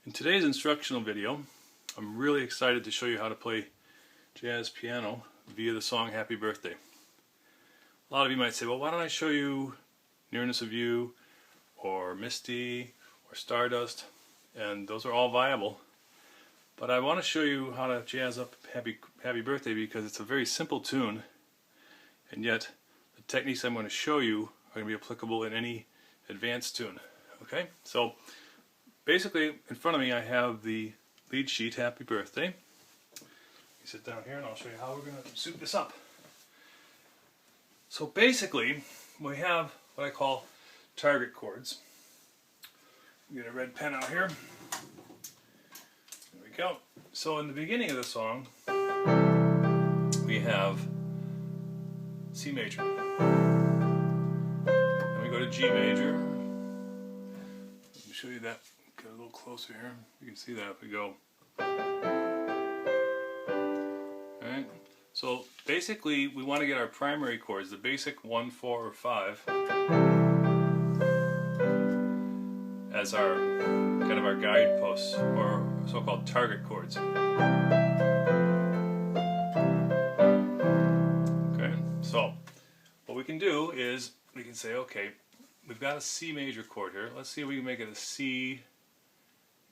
In today's instructional video, I'm really excited to show you how to play jazz piano via the song Happy Birthday. A lot of you might say, well, why don't I show you Nearness of You or Misty or Stardust, and those are all viable. But I want to show you how to jazz up Happy Birthday because it's a very simple tune, and yet the techniques I'm going to show you are going to be applicable in any advanced tune. Okay, so basically in front of me I have the lead sheet Happy Birthday. You sit down here and I'll show you how we're going to suit this up. So basically we have what I call target chords. Get a red pen out here. There we go. So in the beginning of the song we have C major. Then we go to G major. Let me show you that. Get a little closer here. You can see that if we go. Alright. So basically we want to get our primary chords, the basic 1, 4, or 5, as our kind of our guideposts or so-called target chords. Okay, so what we can do is we can say, okay, we've got a C major chord here. Let's see if we can make it a C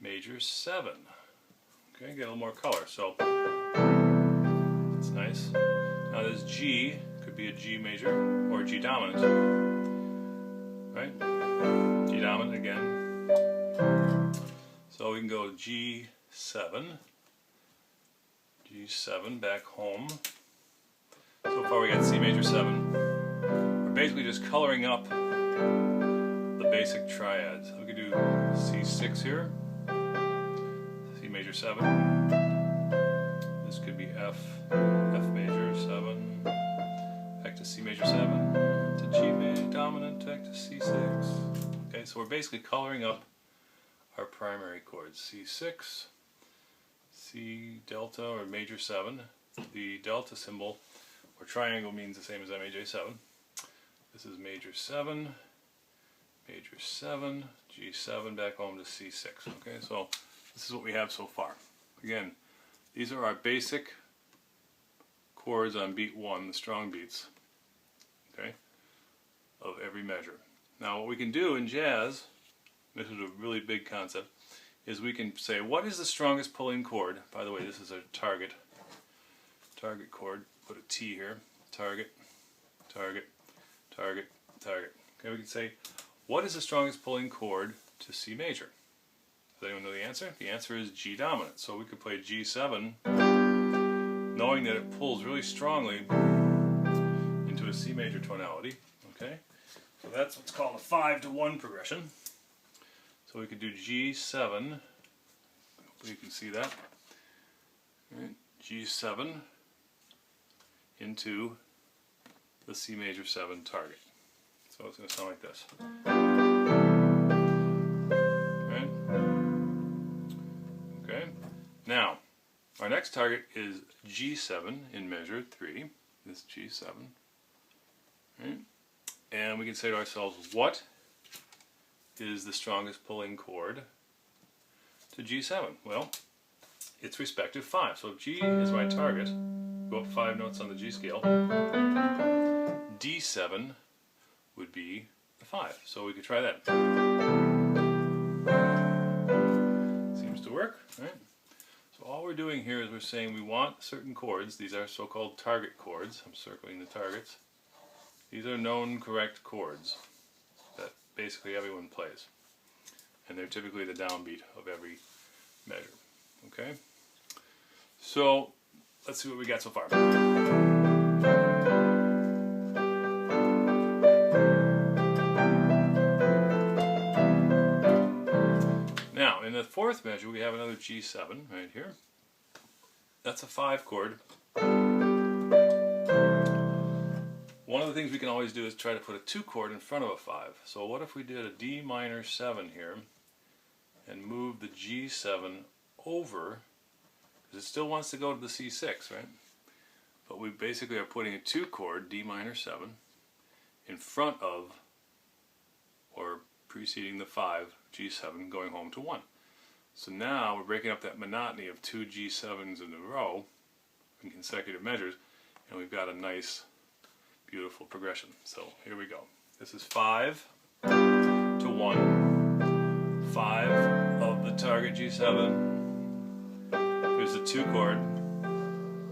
major 7. Okay, get a little more color. So that's nice. Now this G could be a G major or a G dominant. Right? G dominant again. So we can go G7, G7 back home. So far we got C major 7. We're basically just coloring up the basic triads. We could do C6 here, C major 7. This could be F major 7, back to C major 7, to G major dominant, back to C6. Okay, so we're basically coloring up our primary chords. C6, C delta or major 7. The delta symbol or triangle means the same as MAJ7. This is major 7, major 7, G7 back home to C6. Okay, so this is what we have so far. Again, these are our basic chords on beat 1, the strong beats, okay, of every measure. Now what we can do in jazz, this is a really big concept, is we can say what is the strongest pulling chord. By the way, this is a target chord. Put a T here. Target, target, target, target. Okay, we can say what is the strongest pulling chord to C major. Does anyone know the answer? The answer is G dominant. So we could play G7 knowing that it pulls really strongly into a C major tonality. Okay, so that's what's called a 5-to-1 progression. So we could do G7, hopefully you can see that, right. G7 into the C major 7 target. So it's going to sound like this. Right. Okay, now our next target is G7 in measure 3, this G7, right. And we can say to ourselves, what is the strongest pulling chord to G7? Well, its respective 5. So if G is my target, go up 5 notes on the G scale, D7 would be the 5. So we could try that. Seems to work, right? So all we're doing here is we're saying we want certain chords. These are so-called target chords. I'm circling the targets. These are known correct chords that basically everyone plays, and they're typically the downbeat of every measure. Okay, so let's see what we got so far. Now in the fourth measure we have another G7 right here. That's a 5 chord. One of the things we can always do is try to put a 2 chord in front of a 5. So what if we did a D minor 7 here and move the G7 over, because it still wants to go to the C6, right? But we basically are putting a 2 chord, D minor 7, in front of or preceding the 5, G7, going home to 1. So now we're breaking up that monotony of two G7s in a row in consecutive measures, and we've got a nice, beautiful progression. So here we go. This is 5 to 1, 5 of the target G7. Here's the 2 chord,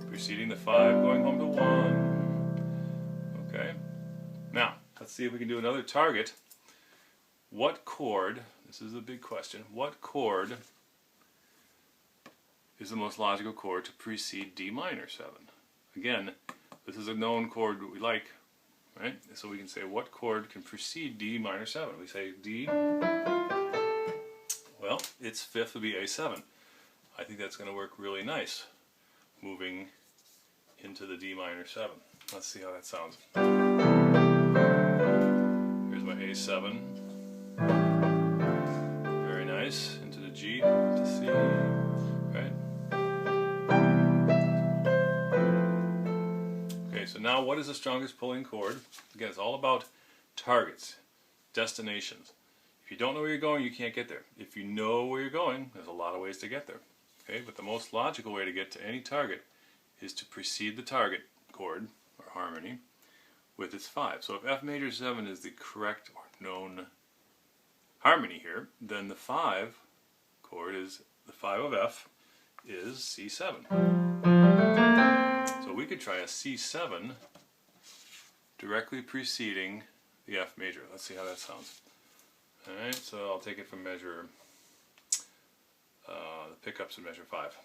preceding the 5, going home to 1. Okay. Now, let's see if we can do another target. What chord, this is a big question, what chord is the most logical chord to precede D minor 7? Again, this is a known chord that we like, right? So we can say what chord can precede D minor 7? We say D, well, its fifth would be A7. I think that's going to work really nice, moving into the D minor 7. Let's see how that sounds. Here's my A7. Very nice. Into the G to C, right? Okay, so now what is the strongest pulling chord? Again, it's all about targets, destinations. If you don't know where you're going, you can't get there. If you know where you're going, there's a lot of ways to get there. Okay, but the most logical way to get to any target is to precede the target chord, or harmony, with its 5. So if F major 7 is the correct or known harmony here, then the 5 chord is, the 5 of F is C7. So we could try a C7 directly preceding the F major. Let's see how that sounds. Alright, so I'll take it from measure, the pickups in measure 5.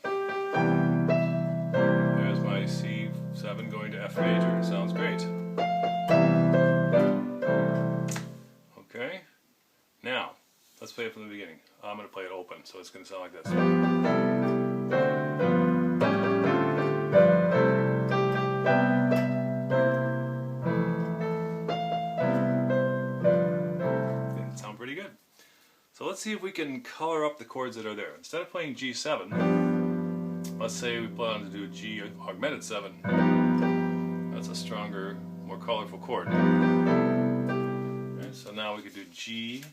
There's my C7 going to F major. It sounds great. Okay, now let's play it from the beginning. I'm going to play it open, so it's going to sound like this. Didn't sound pretty good. So let's see if we can color up the chords that are there. Instead of playing G7, let's say we plan to do a G augmented 7. That's a stronger, more colorful chord. Okay, so now we could do G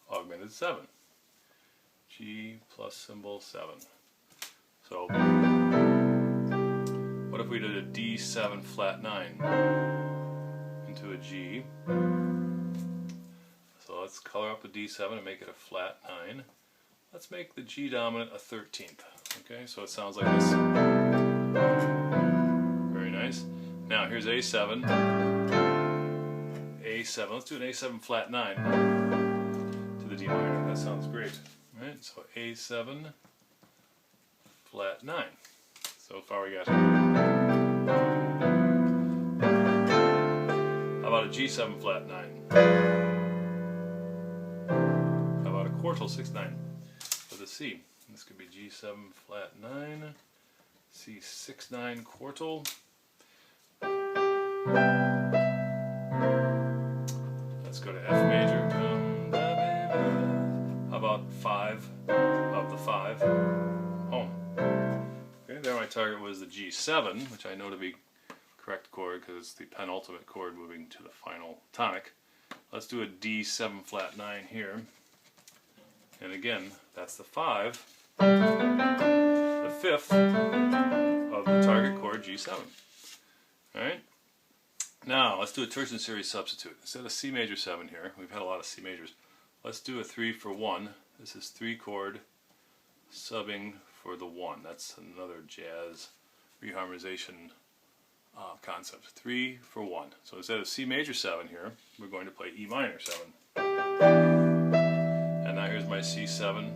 augmented 7. G plus symbol 7. So what if we did a D7 flat 9 into a G? So let's color up the D7 and make it a flat 9. Let's make the G dominant a 13th. Okay, so it sounds like this. Very nice. Now here's A7. A7. Let's do an A7 flat 9 to the D minor. That sounds great. Right? So A7 flat 9. So far we got. How about a G7 flat 9? How about a quartal 6/9 with a C? This could be G7 flat 9, C 6/9 quartal. Let's go to F major. How about 5 of the 5? Home. Okay, there my target was the G7, which I know to be correct chord because it's the penultimate chord moving to the final tonic. Let's do a D7 flat 9 here. And again, that's the 5, the 5th of the target chord G7. Alright? Now, let's do a tertiary series substitute. Instead of C major 7 here, we've had a lot of C majors. Let's do a 3 for 1. This is 3 chord subbing for the 1. That's another jazz reharmonization concept. 3 for 1. So instead of C major 7 here, we're going to play E minor 7. And now here's my C7.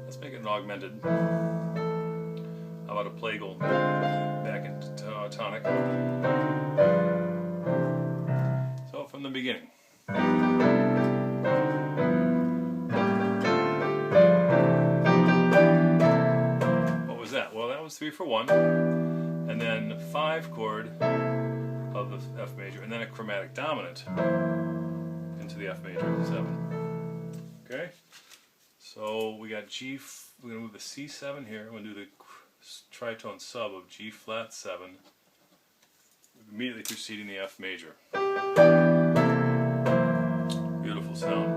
Let's make it an augmented. How about a plagal back into tonic? So from the beginning. What was that? Well, that was 3 for 1. And then 5 chord of the F major, and then a chromatic dominant into the F major 7. Okay, so we got G. We're gonna move the C7 here. We're gonna do the tritone sub of G flat 7, immediately preceding the F major. Beautiful sound.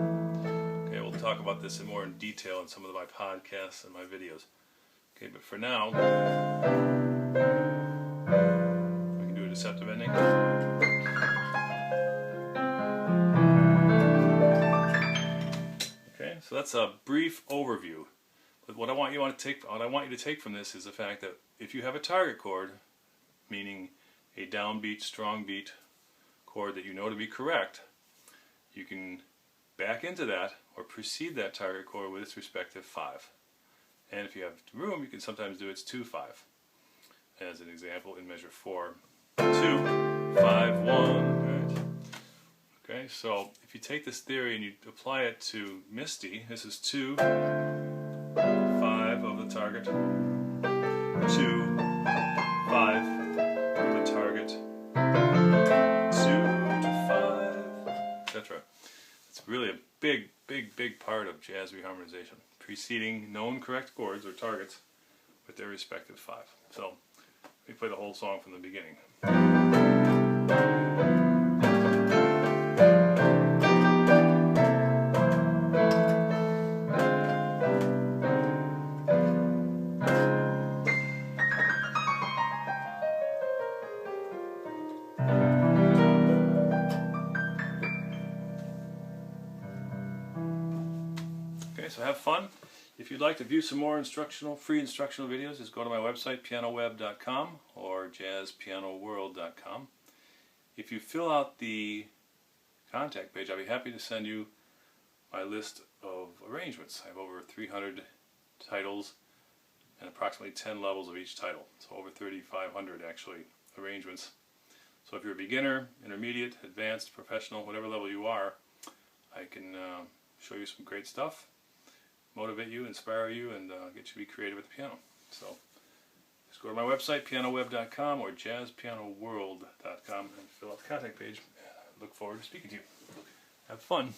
Okay, we'll talk talk about this in more in detail in some of my podcasts and my videos. Okay, but for now, we can do a deceptive ending. Okay, so that's a brief overview. But what I want you to take from this is the fact that if you have a target chord, meaning a downbeat, strong beat chord that you know to be correct, you can back into that or precede that target chord with its respective 5. And if you have room, you can sometimes do its 2-5. As an example, in measure 4, 2, 5, 1. Right? Okay, so if you take this theory and you apply it to Misty, this is 2, 5 of the target, 2, 5 of the target, 2 to 5, etc. It's really a big part of jazz reharmonization, preceding known correct chords or targets with their respective 5. So let me play the whole song from the beginning. Okay, so have fun. If you'd like to view some more free instructional videos, just go to my website, pianoweb.com or jazzpianoworld.com. If you fill out the contact page, I'll be happy to send you my list of arrangements. I have over 300 titles and approximately 10 levels of each title. So over 3,500 actually arrangements. So if you're a beginner, intermediate, advanced, professional, whatever level you are, I can show you some great stuff, motivate you, inspire you, and get you to be creative at the piano. So just go to my website, pianoweb.com or jazzpianoworld.com, and fill out the contact page. I look forward to speaking to you. Have fun.